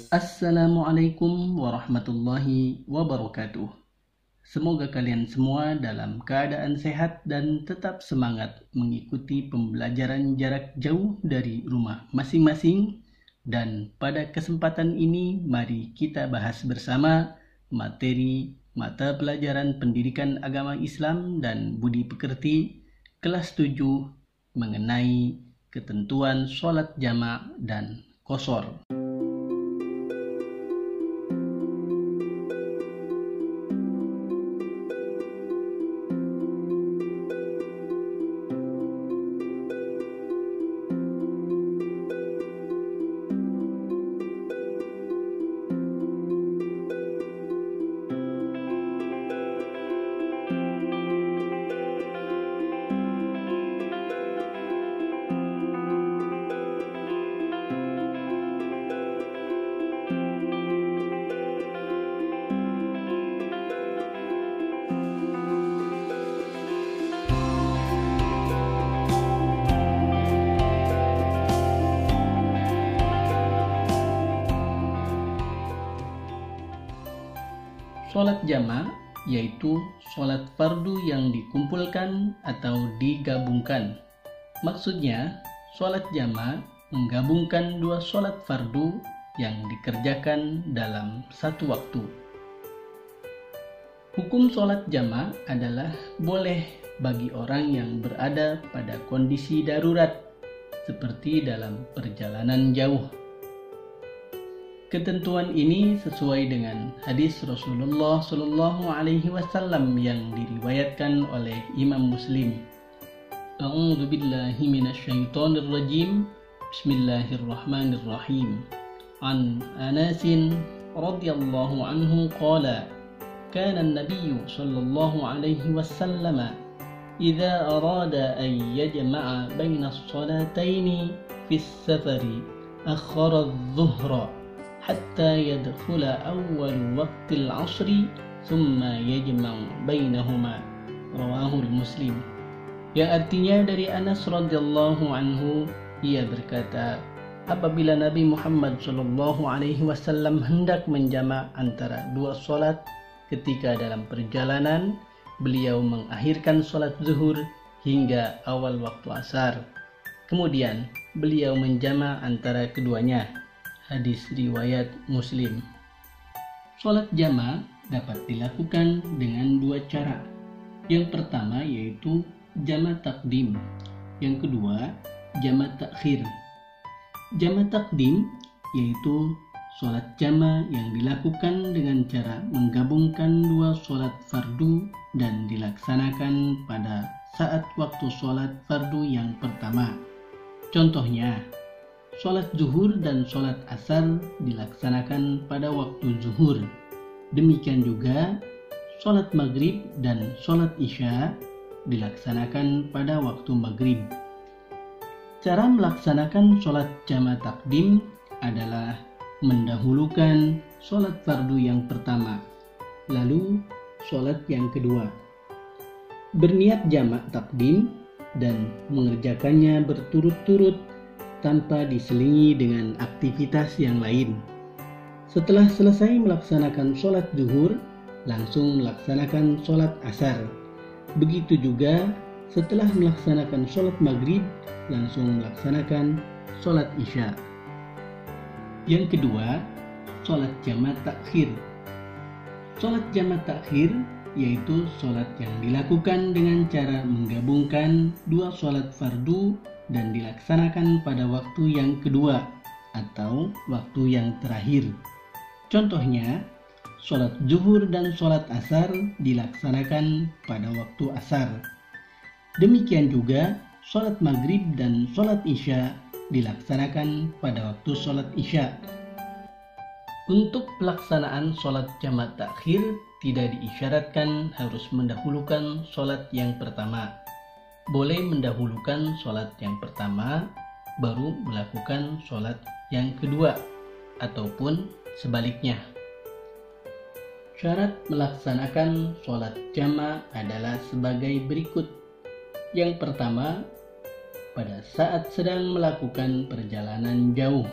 Assalamualaikum warahmatullahi wabarakatuh. Semoga kalian semua dalam keadaan sehat dan tetap semangat mengikuti pembelajaran jarak jauh dari rumah masing-masing. Dan pada kesempatan ini mari kita bahas bersama materi mata pelajaran pendidikan agama Islam dan budi pekerti kelas 7 mengenai ketentuan sholat jamak dan qashar. Sholat jamak yaitu sholat fardu yang dikumpulkan atau digabungkan. Maksudnya, sholat jamak menggabungkan dua sholat fardu yang dikerjakan dalam satu waktu. Hukum sholat jamak adalah boleh bagi orang yang berada pada kondisi darurat, seperti dalam perjalanan jauh. Ketentuan ini sesuai dengan hadis Rasulullah SAW yang diriwayatkan oleh Imam Muslim. A'udzu billahi minasyaitonir rajim. Bismillahirrahmanirrahim. An Anas radhiyallahu anhu qala kana an-nabiy sallallahu alaihi wasallam idza arada an yajma'a baina as-salatayn fi as-safari akhara adh-dhuhra حتى يدخل أول وقت العصر ثم يجمع بينهما رواه Muslim. Yang artinya dari Anas radhiyallahu anhu, ia berkata, apabila Nabi Muhammad SAW hendak menjamak antara dua sholat ketika dalam perjalanan, beliau mengakhirkan sholat zuhur hingga awal waktu asar. Kemudian beliau menjamak antara keduanya. Hadis riwayat Muslim. Sholat jamak dapat dilakukan dengan dua cara. Yang pertama yaitu jamak takdim. Yang kedua jamak takhir. Jamak takdim yaitu sholat jamak yang dilakukan dengan cara menggabungkan dua sholat fardu dan dilaksanakan pada saat waktu sholat fardu yang pertama. Contohnya, sholat zuhur dan sholat asar dilaksanakan pada waktu zuhur. Demikian juga sholat maghrib dan sholat isya dilaksanakan pada waktu maghrib. Cara melaksanakan sholat jamak takdim adalah mendahulukan sholat fardu yang pertama, lalu sholat yang kedua. Berniat jamak takdim dan mengerjakannya berturut-turut tanpa diselingi dengan aktivitas yang lain. Setelah selesai melaksanakan sholat zuhur, langsung melaksanakan sholat asar. Begitu juga setelah melaksanakan sholat maghrib, langsung melaksanakan sholat isya. Yang kedua, sholat jamak takhir. Sholat jamak takhir yaitu sholat yang dilakukan dengan cara menggabungkan dua sholat fardu dan dilaksanakan pada waktu yang kedua atau waktu yang terakhir. Contohnya, sholat zuhur dan sholat asar dilaksanakan pada waktu asar. Demikian juga sholat maghrib dan sholat isya dilaksanakan pada waktu sholat isya. Untuk pelaksanaan sholat jamak takhir tidak diisyaratkan harus mendahulukan sholat yang pertama. Boleh mendahulukan sholat yang pertama, baru melakukan sholat yang kedua, ataupun sebaliknya. Syarat melaksanakan sholat jamak adalah sebagai berikut. Yang pertama, pada saat sedang melakukan perjalanan jauh,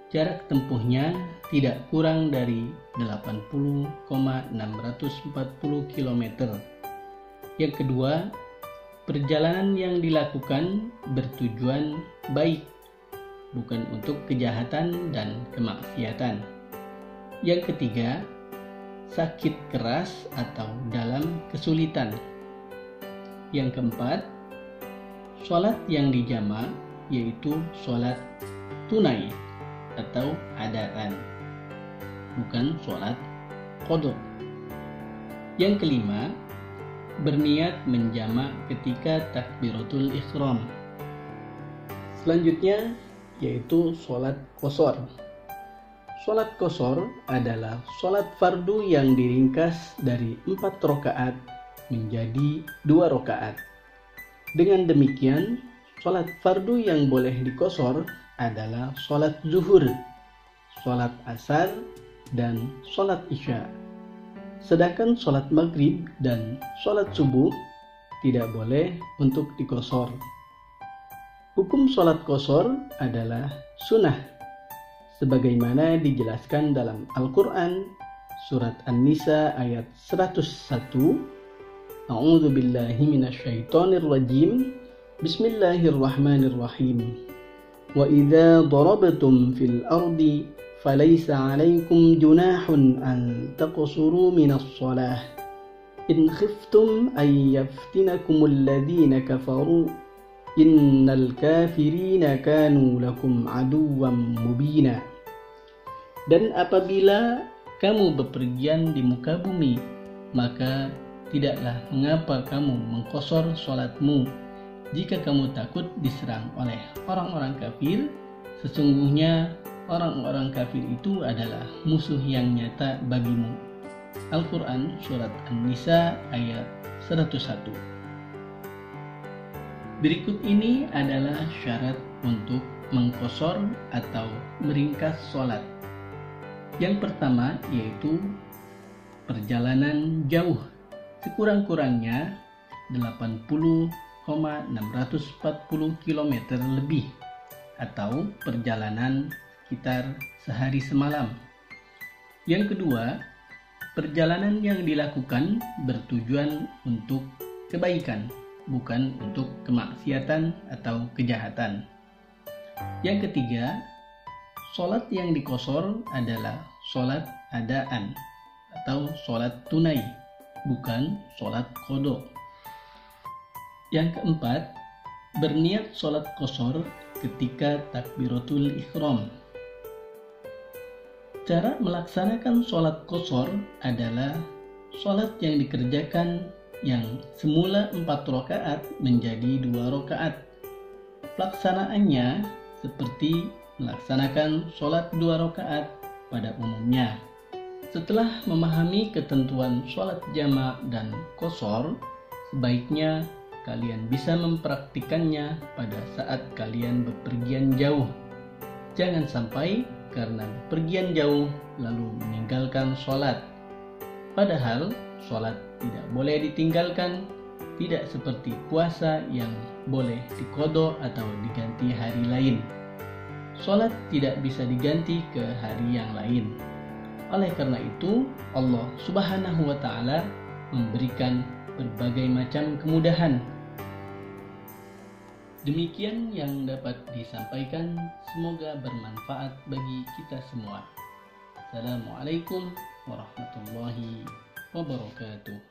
jarak tempuhnya tidak kurang dari 80,640 km. Yang kedua, perjalanan yang dilakukan bertujuan baik, bukan untuk kejahatan dan kemaksiatan. Yang ketiga, sakit keras atau dalam kesulitan. Yang keempat, sholat yang dijamak, yaitu sholat tunai atau adaan, bukan sholat qadha. Yang kelima, berniat menjamak ketika takbiratul ihram. Selanjutnya yaitu sholat qashar. Sholat qashar adalah sholat fardu yang diringkas dari 4 rakaat menjadi 2 rakaat. Dengan demikian, sholat fardu yang boleh diqashar adalah sholat zuhur, sholat asar, dan sholat isya. Sedangkan sholat maghrib dan sholat subuh tidak boleh untuk diqashar. Hukum sholat qashar adalah sunnah, sebagaimana dijelaskan dalam Al-Quran, surat An-Nisa ayat 101. A'udzu billahi minasyaitonir rajim. Bismillahirrahmanirrahim. Wa idza darabtum fil ardi falaysa 'alaykum junahun an taqsuru minas shalah in khiftum ay yaftinakumul ladzina kafaru innal kafirina kanu lakum aduwwan mubina. Dan apabila kamu bepergian di muka bumi, maka tidaklah mengapa kamu mengqashar sholatmu jika kamu takut diserang oleh orang-orang kafir. Sesungguhnya orang-orang kafir itu adalah musuh yang nyata bagimu. Al-Quran surat An-Nisa ayat 101. Berikut ini adalah syarat untuk mengqashar atau meringkas sholat. Yang pertama yaitu perjalanan jauh, sekurang-kurangnya 80,640 km lebih, atau perjalanan sekitar sehari semalam. Yang kedua, perjalanan yang dilakukan bertujuan untuk kebaikan, bukan untuk kemaksiatan atau kejahatan. Yang ketiga, sholat yang diqashar adalah sholat adaan atau sholat tunai, bukan sholat qadha. Yang keempat, berniat sholat qashar ketika takbiratul ihram. Cara melaksanakan sholat qashar adalah sholat yang dikerjakan yang semula 4 rakaat menjadi 2 rakaat. Pelaksanaannya seperti melaksanakan sholat 2 rakaat pada umumnya. Setelah memahami ketentuan sholat jamak dan qashar, sebaiknya kalian bisa mempraktikannya pada saat kalian bepergian jauh. Jangan sampai karena bepergian jauh lalu meninggalkan sholat. Padahal sholat tidak boleh ditinggalkan, tidak seperti puasa yang boleh diqadha atau diganti hari lain. Sholat tidak bisa diganti ke hari yang lain. Oleh karena itu, Allah Subhanahu wa Ta'ala memberikan berbagai macam kemudahan. Demikian yang dapat disampaikan, semoga bermanfaat bagi kita semua. Assalamualaikum warahmatullahi wabarakatuh.